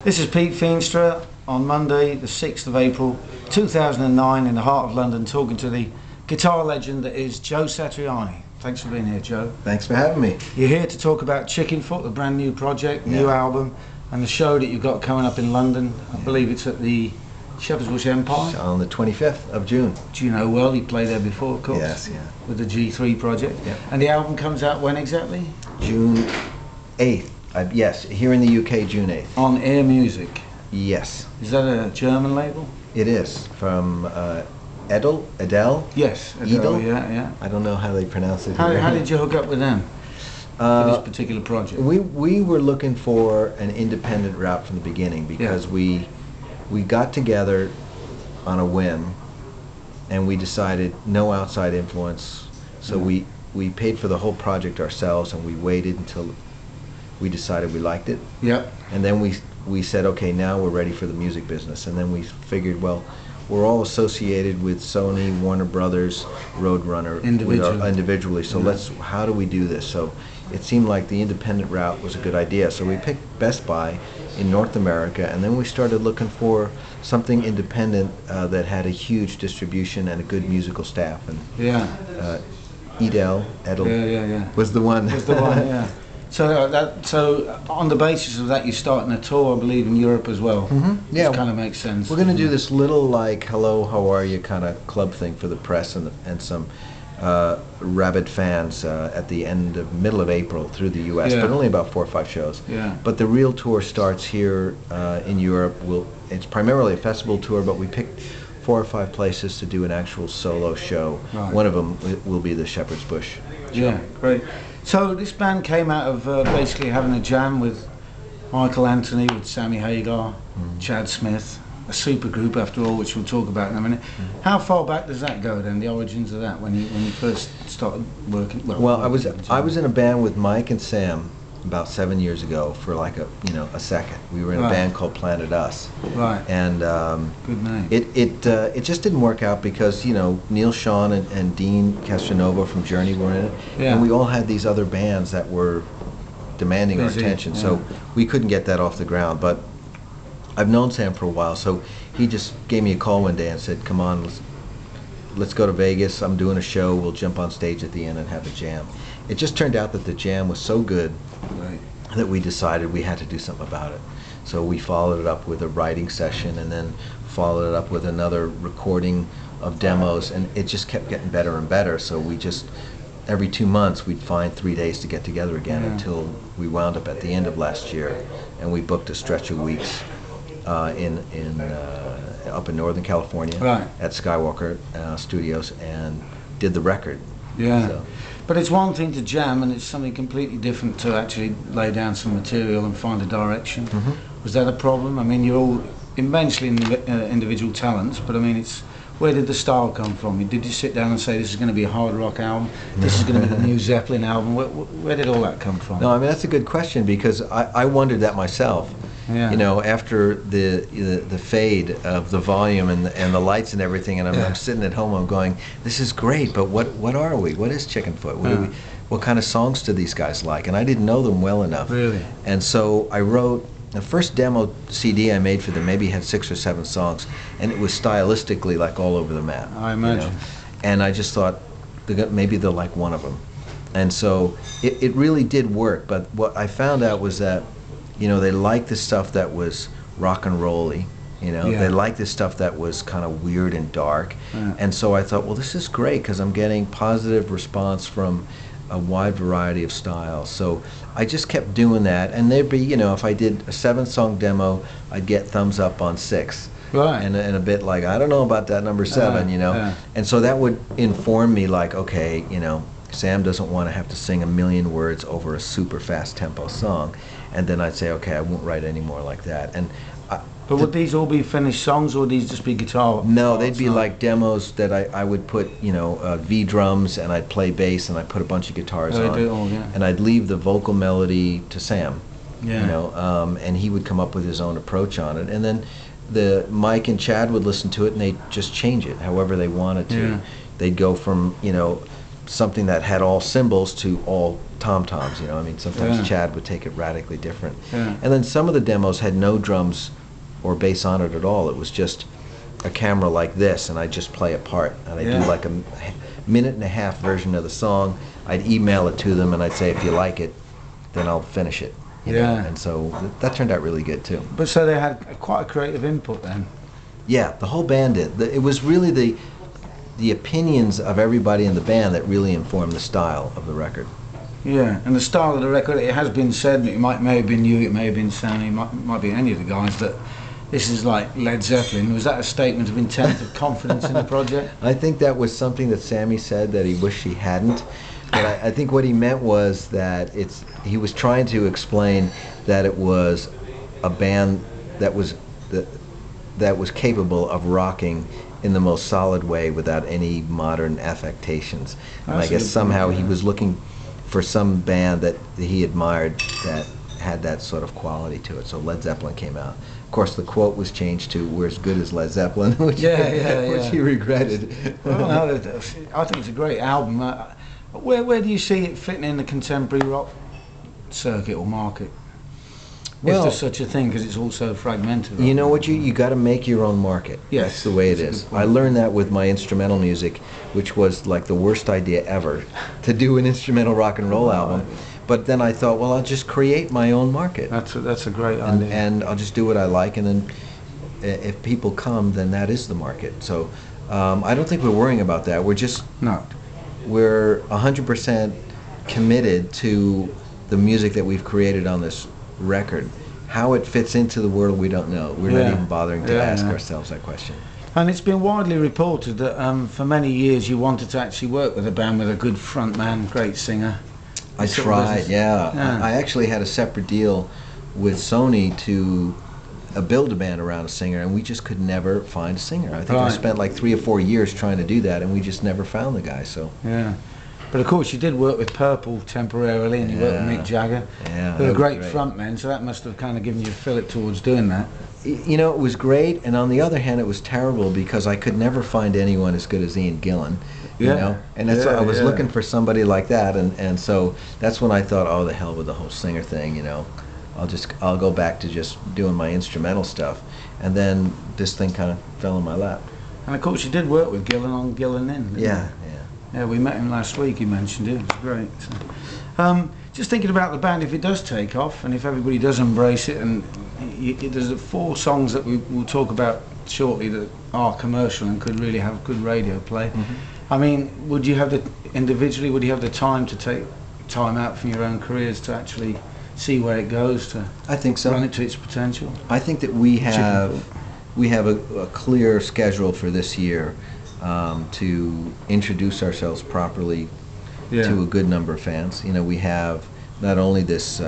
This is Pete Feenstra on Monday, the 6th of April 2009, in the heart of London, talking to the guitar legend that is Joe Satriani. Thanks for being here, Joe. Thanks for having me. You're here to talk about Chickenfoot, the brand new project, new album, and the show that you've got coming up in London. I believe it's at the Shepherd's Bush Empire. On the 25th of June. Do you know well? You played there before, of course. Yes, yeah. With the G3 project. Yeah. And the album comes out when exactly? June 8th. Yes, here in the UK, June 8th. On earMUSIC. Yes. Is that a German label? It is, from edel? Yes, Edel? yeah. I don't know how they pronounce it. How did you hook up with them for this particular project? We were looking for an independent route from the beginning because we got together on a whim and we decided no outside influence. So we paid for the whole project ourselves and we waited until we decided we liked it. Yep. And then we said, okay, now we're ready for the music business. And then we figured, well, we're all associated with Sony, Warner Brothers, Roadrunner individually. So how do we do this? So it seemed like the independent route was a good idea. So we picked Best Buy in North America, and then we started looking for something independent that had a huge distribution and a good musical staff. And edel was the one. Was the one, yeah. So on the basis of that, you're starting a tour, I believe, in Europe as well. Mm-hmm. Yeah, which kind of makes sense. We're going to do this little, like, hello, how are you kind of club thing for the press and some rabid fans at the middle of April through the U.S. But only about 4 or 5 shows. Yeah. But the real tour starts here in Europe. It's primarily a festival tour, but we picked 4 or 5 places to do an actual solo show. Right. One of them will be the Shepherd's Bush show. Yeah, great. So this band came out of basically having a jam with Michael Anthony, with Sammy Hagar, Chad Smith, a supergroup after all, which we'll talk about in a minute. How far back does that go then, the origins of that, when you first started working? Well, I was in a band with Mike and Sam about 7 year ago for like a second. We were in a band called Planet Us. Right. And good name. It just didn't work out because Neil Sean and Dean Castronova from Journey were in it, and we all had these other bands that were demanding our attention, so we couldn't get that off the ground. But I've known Sam for a while, so he just gave me a call one day and said, "Come on, let's go to Vegas. I'm doing a show. We'll jump on stage at the end and have a jam." It just turned out that the jam was so good that we decided we had to do something about it. So we followed it up with a writing session and then followed it up with another recording of demos, and it just kept getting better and better. So we just, every 2 months, we'd find 3 days to get together again until we wound up at the end of last year, and we booked a stretch of weeks up in Northern California at Skywalker Studios and did the record. Yeah. So. But it's one thing to jam, and it's something completely different to actually lay down some material and find a direction. Was that a problem? I mean, you're all immensely individual talents, but I mean, where did the style come from? Did you sit down and say, this is going to be a hard rock album, this is going to be the new Zeppelin album? Where did all that come from? No, I mean, that's a good question, because I wondered that myself. Yeah. After the fade of the volume and the lights and everything, and I'm sitting at home, I'm going, this is great, but what are we? What is Chickenfoot? What kind of songs do these guys like? And I didn't know them well enough. Really? And so I wrote, the first demo CD I made for them maybe had 6 or 7 songs, and it was stylistically like all over the map. I imagine. And I just thought, maybe they'll like one of them. And so it really did work, but what I found out was that they liked the stuff that was rock and roll-y, They liked the stuff that was kind of weird and dark. And so I thought, well, this is great because I'm getting positive response from a wide variety of styles. So I just kept doing that, and there'd be, if I did a 7-song demo, I'd get thumbs up on 6. Right. And a bit like, I don't know about that number 7, And so that would inform me like, okay, Sam doesn't want to have to sing 1,000,000 words over a super fast tempo song. And then I'd say, okay, I won't write any more like that. And but would these all be finished songs, or would these just be guitar? No, they'd be like demos that I would put, V drums, and I'd play bass, and I'd put a bunch of guitars on, and I'd leave the vocal melody to Sam, and he would come up with his own approach on it, and then Mike and Chad would listen to it, and they'd just change it however they wanted to. They'd go from something that had all cymbals to all tom-toms, you know. I mean, sometimes Yeah. Chad would take it radically different. Yeah. And then some of the demos had no drums or bass on it at all. It was just a camera like this, and I'd just play a part. And I'd Yeah. do like a minute and a half version of the song. I'd email it to them, and I'd say, if you like it, then I'll finish it. You know? Yeah. And so that turned out really good, too. But so they had quite a creative input then. Yeah, the whole band did. It was really the opinions of everybody in the band that really informed the style of the record. Yeah, and the style of the record, it has been said, it may have been you, it may have been Sammy, it might be any of the guys, that this is like Led Zeppelin. Was that a statement of intent, of confidence in the project? I think that was something that Sammy said that he wished he hadn't. But I think what he meant was that he was trying to explain that it was a band that was capable of rocking in the most solid way without any modern affectations. And I guess somehow he was looking for some band that he admired that had that sort of quality to it. So Led Zeppelin came out. Of course, the quote was changed to "We're as good as Led Zeppelin," which he regretted. Well, no, I think it's a great album. Where do you see it fitting in the contemporary rock circuit or market? Well, if there's such a thing, because it's also fragmented. You know what? You got to make your own market. Yes, that's the way it is. I learned that with my instrumental music, which was like the worst idea ever, to do an instrumental rock and roll album. But then I thought, well, I'll just create my own market. That's a great idea. And I'll just do what I like, and then if people come, then that is the market. So I don't think we're worrying about that. We're 100% committed to the music that we've created on this record. How it fits into the world, we don't know. We're not even bothering to ask ourselves that question. And it's been widely reported that for many years you wanted to actually work with a band with a good front man, great singer. I tried, yeah. I actually had a separate deal with Sony to build a band around a singer, and we just could never find a singer. I think I spent like 3 or 4 years trying to do that, and we just never found the guy. So yeah. But of course you did work with Purple temporarily, and you worked with Mick Jagger. Yeah, who are great frontmen, so that must have kind of given you a fillip towards doing that. You know, it was great, and on the other hand, it was terrible because I could never find anyone as good as Ian Gillan. You know, and that's I was looking for somebody like that, and so that's when I thought, oh, the hell with the whole singer thing. You know, I'll go back to just doing my instrumental stuff, and then this thing kind of fell in my lap. And of course, you did work with Gillan on Gillan In. Didn't you? Yeah, we met him last week. He mentioned it. It was great. So, just thinking about the band, if it does take off, and if everybody does embrace it, and there's 4 songs that we'll talk about shortly that are commercial and could really have good radio play. I mean, would you have the time to take time out from your own careers to actually see where it goes, to I think so. run it to its potential? I think that we have a clear schedule for this year to introduce ourselves properly to a good number of fans. You know, we have not only this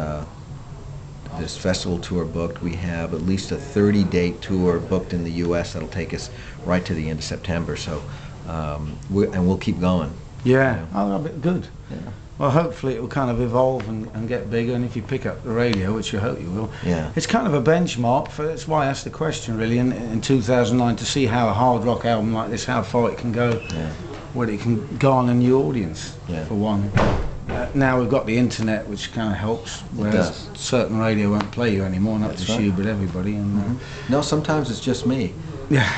festival tour booked, we have at least a 30-date tour booked in the U.S. that'll take us right to the end of September. So, we'll keep going. Yeah, you know. oh, that'll be good. Yeah. Well, hopefully it will kind of evolve and get bigger, and if you pick up the radio, which you hope you will, it's kind of a benchmark for, that's why I asked the question really, in 2009, to see how a hard rock album like this, how far it can go, whether it can garner a new audience, for one. Now we've got the internet, which kind of helps, whereas certain radio won't play you anymore, not just you, but everybody. And no, sometimes it's just me. Yeah.